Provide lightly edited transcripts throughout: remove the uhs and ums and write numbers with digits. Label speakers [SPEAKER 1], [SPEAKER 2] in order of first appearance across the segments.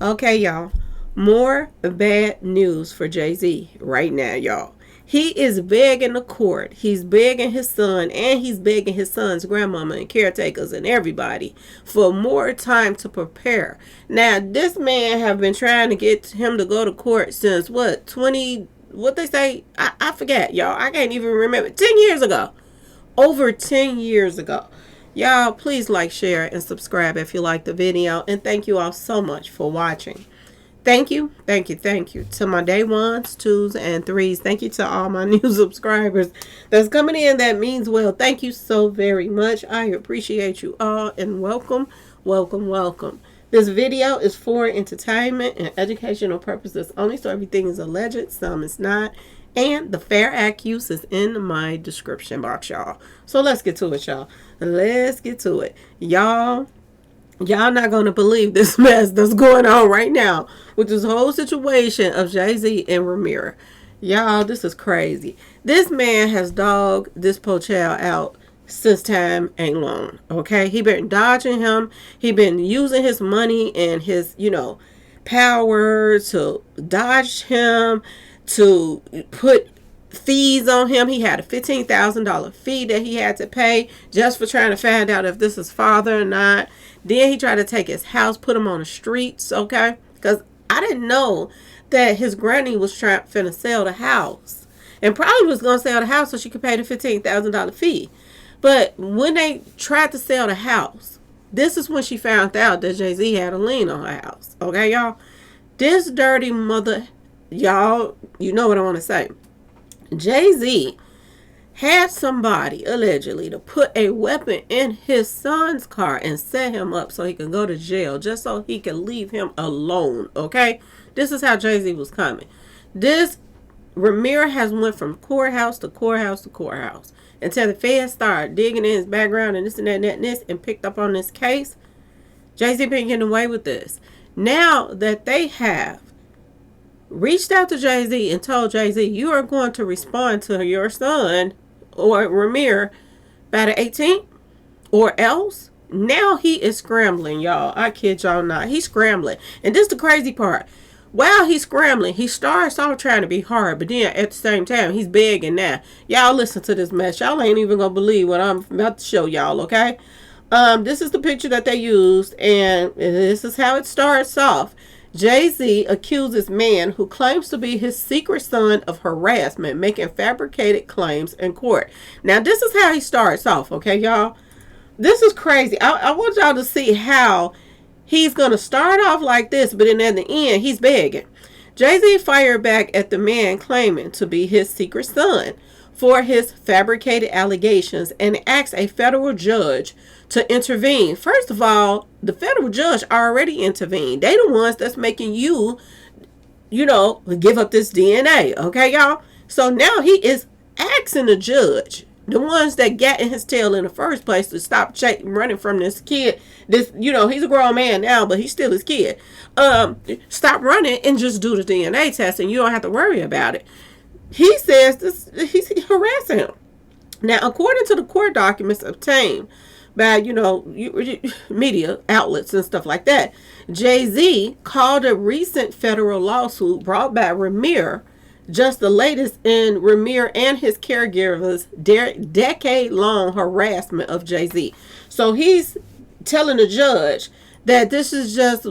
[SPEAKER 1] Okay, y'all. More bad news for Jay-Z right now, y'all. He is begging the court. He's begging his son, and he's begging his son's grandmama and caretakers and everybody for more time to prepare. Now, this man have been trying to get him to go to court since what, 20, what they say? I forget, y'all. I can't even remember. 10 years ago. Over 10 years ago. Y'all, please like, share, and subscribe if you like the video. And thank you all so much for watching. Thank you, thank you, thank you to my day ones, twos, and threes. Thank you to all my new subscribers that's coming in. That means well. Thank you so very much. I appreciate you all, and welcome, welcome, welcome. This video is for entertainment and educational purposes only, so everything is alleged, some is not. And the Fair Act use is in my description box, y'all. So let's get to it, y'all. Let's get to it. Y'all not going to believe this mess that's going on right now with this whole situation of Jay-Z and Rymir. Y'all, this is crazy. This man has dogged this poor child out since time ain't long, okay? He been dodging him. He been using his money and his, power to dodge him, to put fees on him. He had a $15,000 fee that he had to pay just for trying to find out if this is father or not. Then he tried to take his house, put him on the streets, okay? Because I didn't know that his granny was finna sell the house. And probably was going to sell the house so she could pay the $15,000 fee. But when they tried to sell the house, this is when she found out that Jay-Z had a lien on her house. Okay, y'all? This dirty mother, y'all, you know what I want to say. Jay-Z had somebody allegedly to put a weapon in his son's car and set him up so he could go to jail just so he could leave him alone, okay? This is how Jay-Z was coming. This Rymir has went from courthouse to courthouse to courthouse until the feds started digging in his background and this and that and that and this and picked up on this case. Jay-Z been getting away with this. Now that they have reached out to Jay-Z and told Jay-Z, you are going to respond to your son or Rymir by the 18th or else. Now he is scrambling, y'all. I kid y'all not. He's scrambling. And this is the crazy part. While he's scrambling, he starts off trying to be hard, but then at the same time, he's begging now. Y'all listen to this mess. Y'all ain't even going to believe what I'm about to show y'all, okay? This is the picture that they used, and this is how it starts off. Jay-Z accuses man who claims to be his secret son of harassment, making fabricated claims in court. Now, this is how he starts off, okay, y'all? This is crazy. I want y'all to see how he's going to start off like this, but then at the end, he's begging. Jay-Z fired back at the man claiming to be his secret son for his fabricated allegations and asked a federal judge to intervene. First of all, the federal judge already intervened. They the ones that's making you, give up this DNA. Okay, y'all? So now he is asking the judge, the ones that got in his tail in the first place, to stop running from this kid. This, he's a grown man now, but he's still his kid. Stop running and just do the DNA test and you don't have to worry about it. He says this, he's harassing him. Now, according to the court documents obtained by, media outlets and stuff like that, Jay-Z called a recent federal lawsuit brought by Rymir just the latest in Rymir and his caregivers' decade-long harassment of Jay-Z. So he's telling the judge that this is just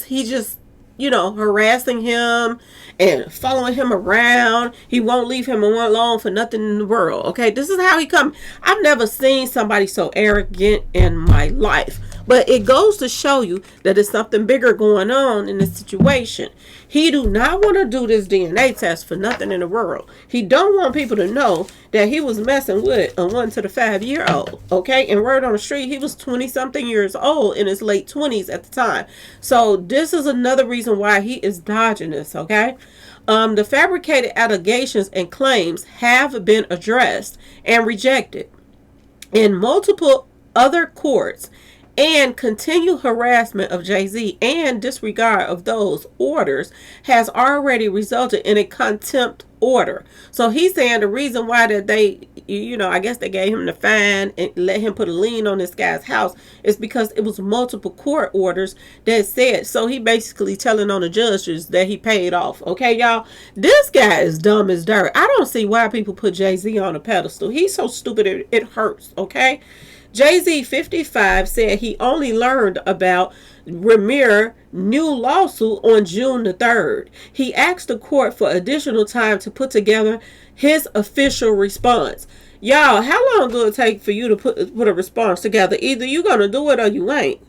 [SPEAKER 1] he just harassing him and following him around. He won't leave him alone for nothing in the world. Okay, this is how he come. I've never seen somebody so arrogant in my life. But it goes to show you that there's something bigger going on in this situation. He do not want to do this DNA test for nothing in the world. He don't want people to know that he was messing with a 1 to the 5-year-old. Okay, and word on the street, he was 20-something years old, in his late 20s at the time. So this is another reason why he is dodging this. Okay, the fabricated allegations and claims have been addressed and rejected in multiple other courts and continued harassment of Jay-Z and disregard of those orders has already resulted in a contempt order. So he's saying the reason why that they, I guess they gave him the fine and let him put a lien on this guy's house is because it was multiple court orders that said. So he basically telling on the judges that he paid off. Okay, y'all, this guy is dumb as dirt. I don't see why people put Jay-Z on a pedestal. He's so stupid it hurts. Okay. Jay-Z, 55, said he only learned about Rymir new lawsuit on June the 3rd. He asked the court for additional time to put together his official response. Y'all, how long will it take for you to put a response together? Either you're going to do it or you ain't.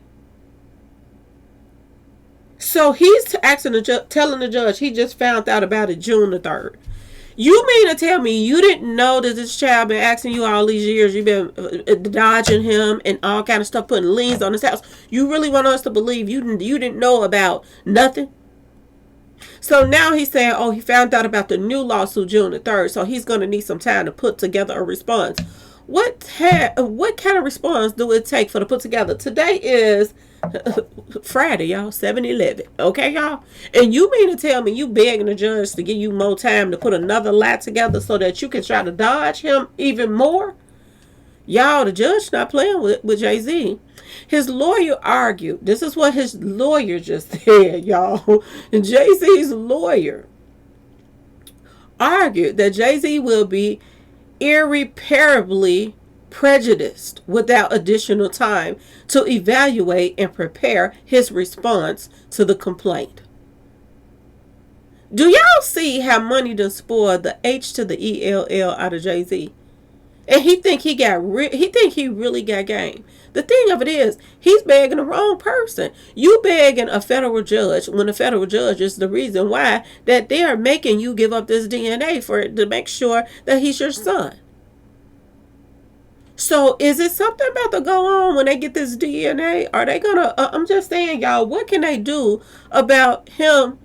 [SPEAKER 1] So he's telling the judge he just found out about it June the 3rd. You mean to tell me you didn't know that this child been asking you all these years? You've been dodging him and all kind of stuff, putting liens on his house. You really want us to believe you didn't know about nothing? So now he's saying, oh, he found out about the new lawsuit June the 3rd, so he's going to need some time to put together a response. What kind of response do it take for to put together? Today is Friday, y'all, 7-11. Okay, y'all? And you mean to tell me you begging the judge to give you more time to put another lie together so that you can try to dodge him even more? Y'all, the judge not playing with Jay-Z. His lawyer argued. This is what his lawyer just said, y'all. And Jay-Z's lawyer argued that Jay-Z will be irreparably prejudiced without additional time to evaluate and prepare his response to the complaint. Do y'all see how money done spoiled the H to the ELL out of Jay-Z? And he think he really got game. The thing of it is, he's begging the wrong person. You begging a federal judge when the federal judge is the reason why that they are making you give up this DNA to make sure that he's your son. So is it something about to go on when they get this DNA? Are they gonna? I'm just saying, y'all. What can they do about him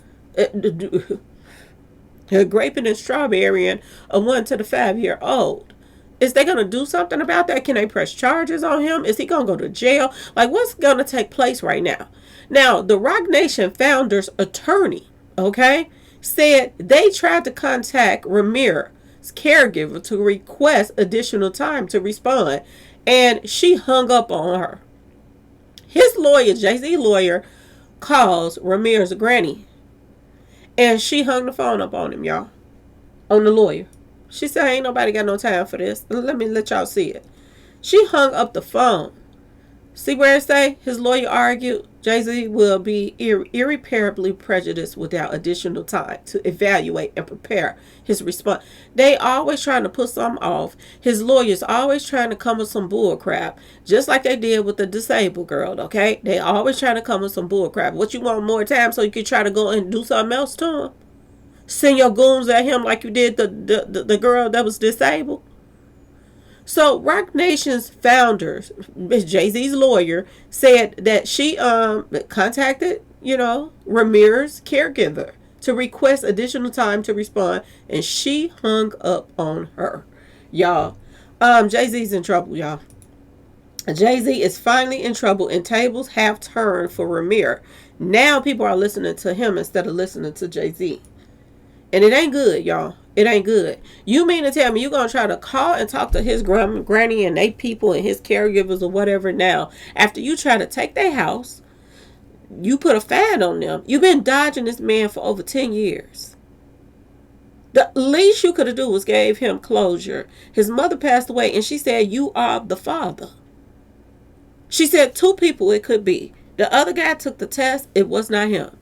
[SPEAKER 1] graping and strawberrying a 1 to the 5-year-old? Is they going to do something about that? Can they press charges on him? Is he going to go to jail? Like, what's going to take place right now? Now, the Roc Nation founder's attorney, okay, said they tried to contact Rymir's caregiver to request additional time to respond, and she hung up on her. His lawyer, Jay-Z lawyer, calls Rymir's granny, and she hung the phone up on him, y'all, on the lawyer. She said, ain't nobody got no time for this. Let me let y'all see it. She hung up the phone. See where it say? His lawyer argued Jay-Z will be irreparably prejudiced without additional time to evaluate and prepare his response. They always trying to put something off. His lawyers always trying to come with some bull crap. Just like they did with the disabled girl, okay? They always trying to come with some bull crap. What, you want more time so you can try to go and do something else to him? Send your goons at him like you did the girl that was disabled. So Roc Nation's founder, Jay-Z's lawyer, said that she contacted, Rymir's caregiver to request additional time to respond, and she hung up on her. Y'all, Jay-Z's in trouble, y'all. Jay-Z is finally in trouble, and tables have turned for Rymir. Now people are listening to him instead of listening to Jay-Z. And it ain't good, y'all. It ain't good. You mean to tell me you're going to try to call and talk to his granny and they people and his caregivers or whatever now, after you try to take their house, you put a fine on them. You've been dodging this man for over 10 years. The least you could have done was gave him closure. His mother passed away and she said, you are the father. She said 2 people it could be. The other guy took the test. It was not him.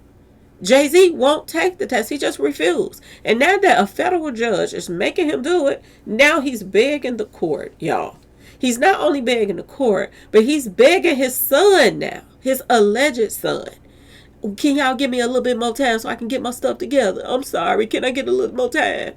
[SPEAKER 1] Jay-Z won't take the test. He just refused. And now that a federal judge is making him do it, now he's begging the court, y'all. He's not only begging the court, but he's begging his son now, his alleged son. Can y'all give me a little bit more time so I can get my stuff together? I'm sorry. Can I get a little more time?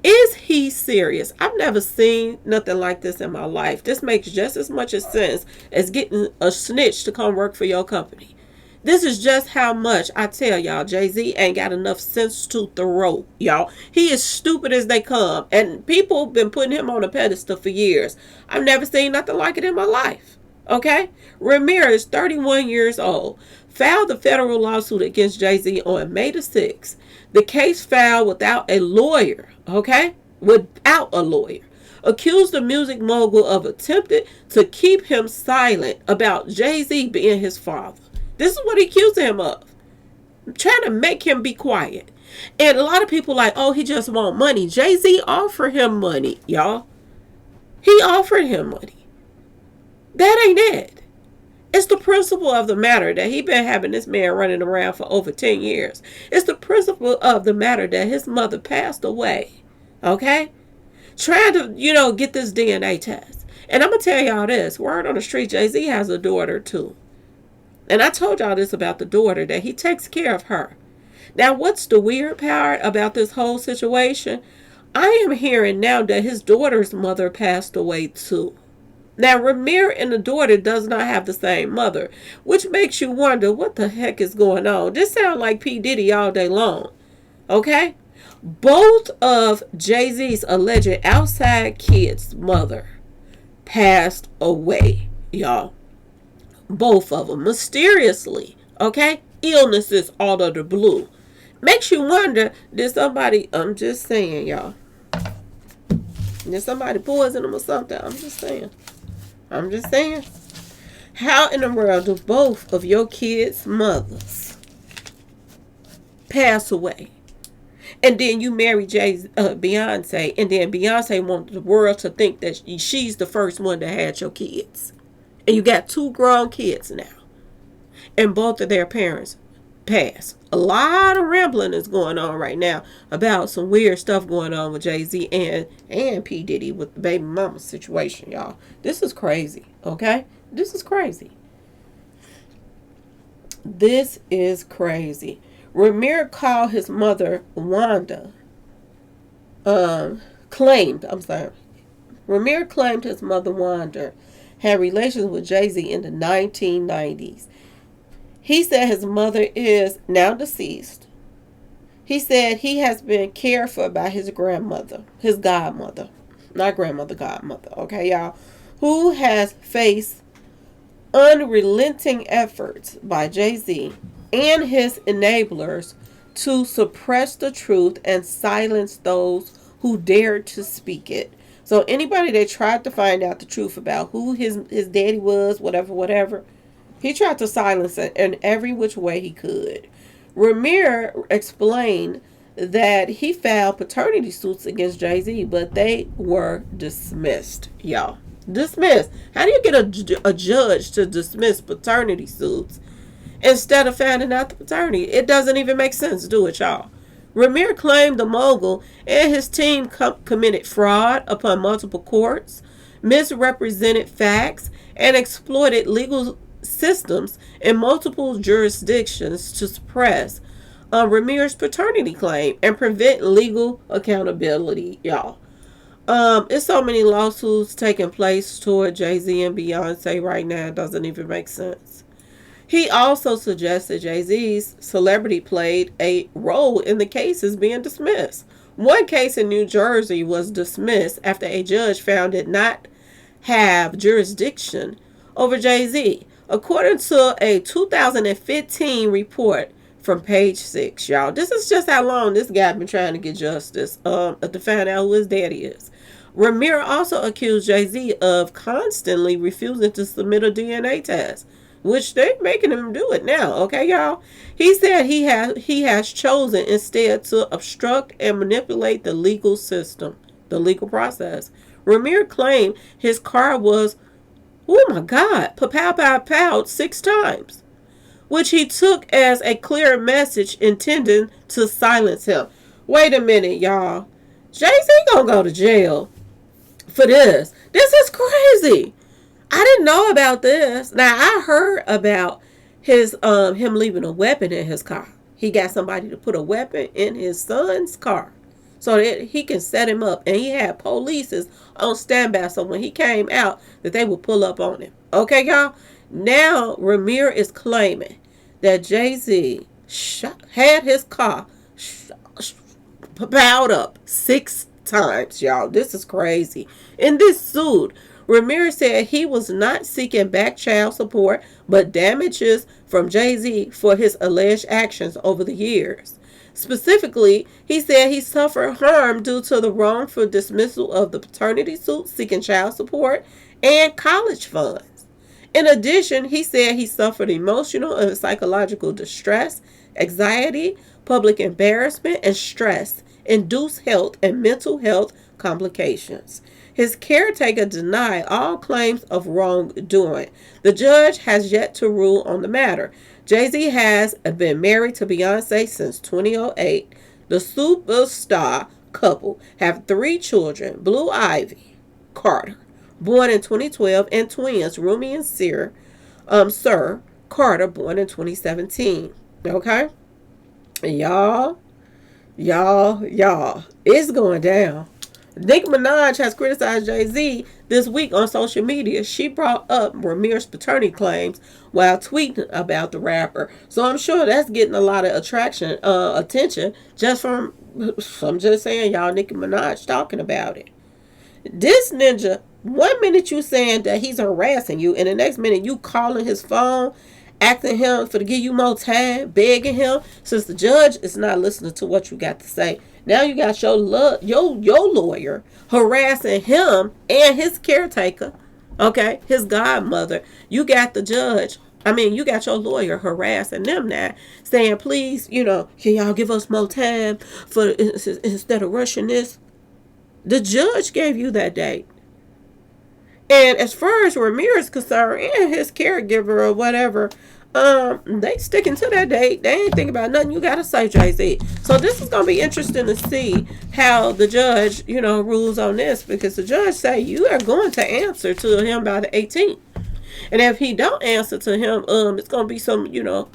[SPEAKER 1] Is he serious? I've never seen nothing like this in my life. This makes just as much sense as getting a snitch to come work for your company. This is just how much I tell y'all, Jay-Z ain't got enough sense to throw, y'all. He is stupid as they come. And people been putting him on a pedestal for years. I've never seen nothing like it in my life. Okay? Rymir is 31 years old. Filed a federal lawsuit against Jay-Z on May the 6th. The case filed without a lawyer. Okay? Without a lawyer. Accused the music mogul of attempting to keep him silent about Jay-Z being his father. This is what he accused him of. Trying to make him be quiet. And a lot of people like, oh, he just want money. Jay-Z offered him money, y'all. He offered him money. That ain't it. It's the principle of the matter that he been having this man running around for over 10 years. It's the principle of the matter that his mother passed away. Okay? Trying to, get this DNA test. And I'm going to tell y'all this. Word on the street, Jay-Z has a daughter too. And I told y'all this about the daughter, that he takes care of her. Now, what's the weird part about this whole situation? I am hearing now that his daughter's mother passed away too. Now, Rymir and the daughter does not have the same mother, which makes you wonder what the heck is going on. This sounds like P. Diddy all day long. Okay? Both of Jay-Z's alleged outside kids' mother passed away, y'all. Both of them, mysteriously. Okay? Illnesses out of the blue. Makes you wonder, did somebody, I'm just saying, y'all. Did somebody poison them or something? I'm just saying. How in the world do both of your kids' mothers pass away? And then you marry Beyonce, and then Beyonce wants the world to think that she's the first one that had your kids. And you got 2 grown kids now. And both of their parents passed. A lot of rambling is going on right now about some weird stuff going on with Jay-Z and P. Diddy with the baby mama situation, y'all. This is crazy, okay? This is crazy. This is crazy. Rymir called his mother Wanda. Rymir claimed his mother Wanda had relations with Jay-Z in the 1990s. He said his mother is now deceased. He said he has been cared for by his grandmother, his godmother. Not grandmother, godmother. Okay, y'all. Who has faced unrelenting efforts by Jay-Z and his enablers to suppress the truth and silence those who dared to speak it. So anybody that tried to find out the truth about who his daddy was, whatever, he tried to silence it in every which way he could. Rymir explained that he filed paternity suits against Jay-Z, but they were dismissed, y'all. Dismissed. How do you get a judge to dismiss paternity suits instead of finding out the paternity? It doesn't even make sense, do it, y'all. Rymir claimed the mogul and his team committed fraud upon multiple courts, misrepresented facts, and exploited legal systems in multiple jurisdictions to suppress Rymir's paternity claim and prevent legal accountability, y'all. It's so many lawsuits taking place toward Jay-Z and Beyonce right now, it doesn't even make sense. He also suggested Jay-Z's celebrity played a role in the cases being dismissed. One case in New Jersey was dismissed after a judge found it not have jurisdiction over Jay-Z, according to a 2015 report from Page 6, y'all. This is just how long this guy been trying to get justice to find out who his daddy is. Rymir also accused Jay-Z of constantly refusing to submit a DNA test, which they're making him do it now, okay, y'all? He said he has chosen instead to obstruct and manipulate the legal system, the legal process. Rymir claimed his car was, oh my God, pow 6 times, which he took as a clear message intended to silence him. Wait a minute, y'all. Jay-Z gonna go to jail for this. This is crazy. I didn't know about this. Now, I heard about his him leaving a weapon in his car. He got somebody to put a weapon in his son's car so that he can set him up. And he had police on standby so when he came out that they would pull up on him. Okay, y'all? Now, Rymir is claiming that Jay-Z had his car powered up 6 times, y'all. This is crazy. In this suit, Rymir said he was not seeking back child support, but damages from Jay-Z for his alleged actions over the years. Specifically, he said he suffered harm due to the wrongful dismissal of the paternity suit seeking child support and college funds. In addition, he said he suffered emotional and psychological distress, anxiety, public embarrassment, and stress induced health and mental health complications. His caretaker denied all claims of wrongdoing. The judge has yet to rule on the matter. Jay-Z has been married to Beyonce since 2008. The superstar couple have 3 children: Blue Ivy Carter, born in 2012, and twins Rumi and Sir Carter, born in 2017. Okay? Y'all, it's going down. Nicki Minaj has criticized Jay-Z this week on social media. She brought up Rymir's paternity claims while tweeting about the rapper. So I'm sure that's getting a lot of attention just from, I'm just saying, y'all, Nicki Minaj talking about it. This ninja, one minute you saying that he's harassing you, and the next minute you calling his phone, asking him for to give you more time, begging him, since the judge is not listening to what you got to say. Now you got your lawyer harassing him and his caretaker, okay, his godmother. You got the judge. You got your lawyer harassing them now, saying, please, can y'all give us more time instead of rushing this? The judge gave you that date. And as far as Rymir is concerned, and his caregiver or whatever, they sticking to that date. They ain't thinking about nothing you gotta say, Jay-Z. So this is gonna be interesting to see how the judge, rules on this, because the judge say you are going to answer to him by the 18th. And if he don't answer to him, it's gonna be some,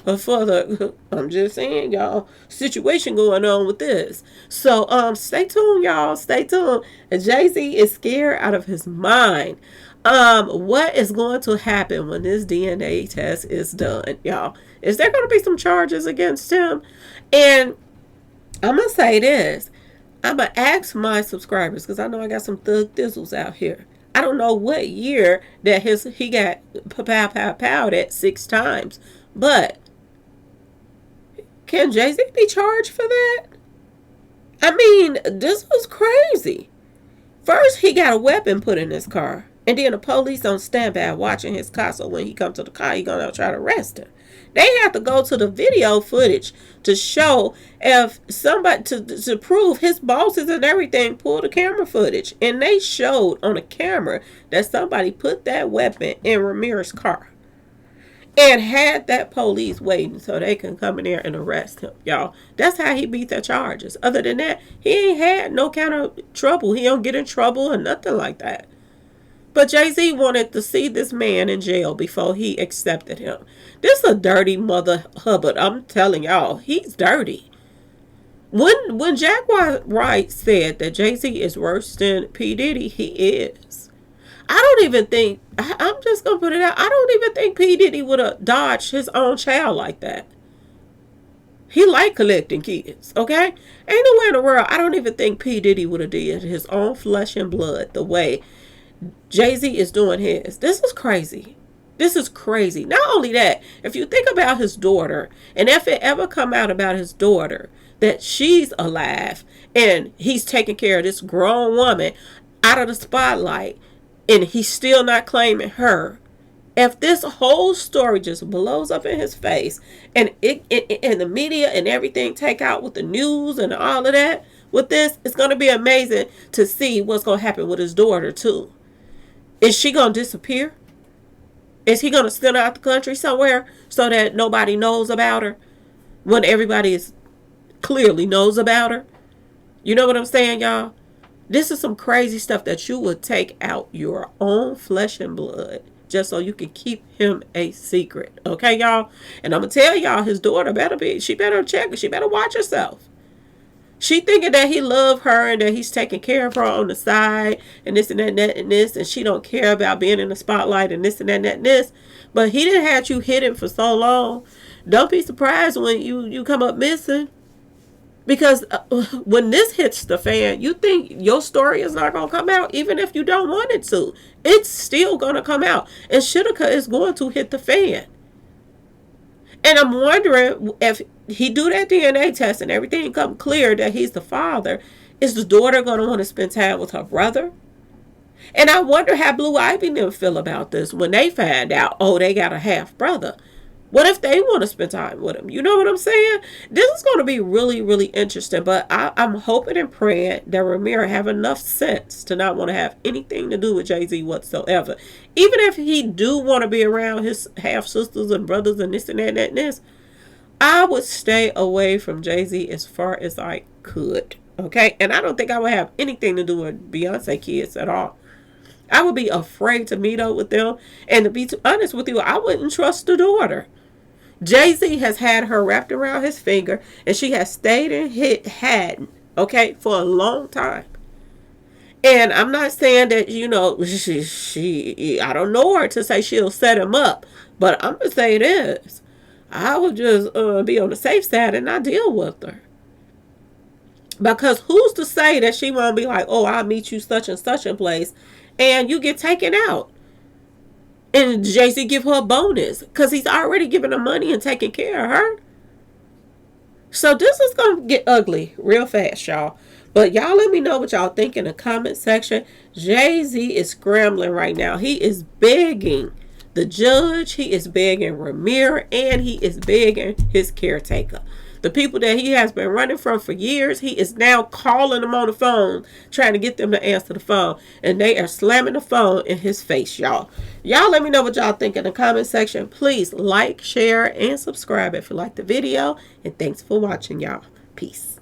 [SPEAKER 1] a further, I'm just saying, y'all, situation going on with this. So, stay tuned, y'all. Stay tuned. And Jay-Z is scared out of his mind. What is going to happen when this DNA test is done, y'all? Is there going to be some charges against him? And I'm going to say this. I'm going to ask my subscribers, because I know I got some thug thizzles out here. I don't know what year that he got powed at 6 times. But can Jay-Z be charged for that? This was crazy. First, he got a weapon put in his car. And then the police on standby watching his car, so when he come to the car, he gonna try to arrest him. They have to go to the video footage to show if somebody, to prove his bosses and everything pulled the camera footage. And they showed on the camera that somebody put that weapon in Rymir's car. And had that police waiting so they can come in there and arrest him, y'all. That's how he beat the charges. Other than that, he ain't had no kind of trouble. He don't get in trouble or nothing like that. But Jay-Z wanted to see this man in jail before he accepted him. This is a dirty mother hubbard. I'm telling y'all, he's dirty. When Jack White said that Jay-Z is worse than P. Diddy, he is. I don't even think, I'm just going to put it out, I don't even think P. Diddy would have dodged his own child like that. He liked collecting kids, okay? Ain't nowhere in the world, I don't even think P. Diddy would have did his own flesh and blood the way Jay-Z is doing his. This is crazy. This is crazy. Not only that, if you think about his daughter, and if it ever come out about his daughter that she's alive and he's taking care of this grown woman out of the spotlight and he's still not claiming her, if this whole story just blows up in his face and and the media and everything take out with the news and all of that, with this, it's going to be amazing to see what's going to happen with his daughter too. Is she going to disappear? Is he going to steal out the country somewhere so that nobody knows about her when everybody is clearly knows about her? You know what I'm saying, y'all? This is some crazy stuff that you would take out your own flesh and blood just so you can keep him a secret. Okay, y'all? And I'm going to tell y'all, his daughter she better check, she better watch herself. She thinking that he love her and that he's taking care of her on the side and this and that and that and this, and she don't care about being in the spotlight and this and that and that and this. But he didn't have you hidden for so long. Don't be surprised when you come up missing. Because when this hits the fan, you think your story is not going to come out, even if you don't want it to. It's still going to come out. And Shinika is going to hit the fan. And I'm wondering if he do that DNA test and everything come clear that he's the father, is the daughter going to want to spend time with her brother? And I wonder how Blue Ivy them feel about this when they find out, oh, they got a half brother. What if they want to spend time with him? You know what I'm saying? This is going to be really, really interesting. But I'm hoping and praying that Rymir have enough sense to not want to have anything to do with Jay-Z whatsoever. Even if he do want to be around his half-sisters and brothers and this and that and that and this, I would stay away from Jay-Z as far as I could. Okay? And I don't think I would have anything to do with Beyonce kids at all. I would be afraid to meet up with them. And to be honest with you, I wouldn't trust the daughter. Jay-Z has had her wrapped around his finger, and she has stayed in Haddon, okay, for a long time. And I'm not saying that, you know, she I don't know her to say she'll set him up, but I'm going to say this. I would just be on the safe side and not deal with her. Because who's to say that she won't be like, oh, I'll meet you such and such a place, and you get taken out. And Jay-Z give her a bonus because he's already giving her money and taking care of her. So this is going to get ugly real fast, y'all. But y'all let me know what y'all think in the comment section. Jay-Z is scrambling right now. He is begging the judge. He is begging Rymir. And he is begging his caretaker. The people that he has been running from for years, he is now calling them on the phone, trying to get them to answer the phone. And they are slamming the phone in his face, y'all. Y'all let me know what y'all think in the comment section. Please like, share, and subscribe if you like the video. And thanks for watching, y'all. Peace.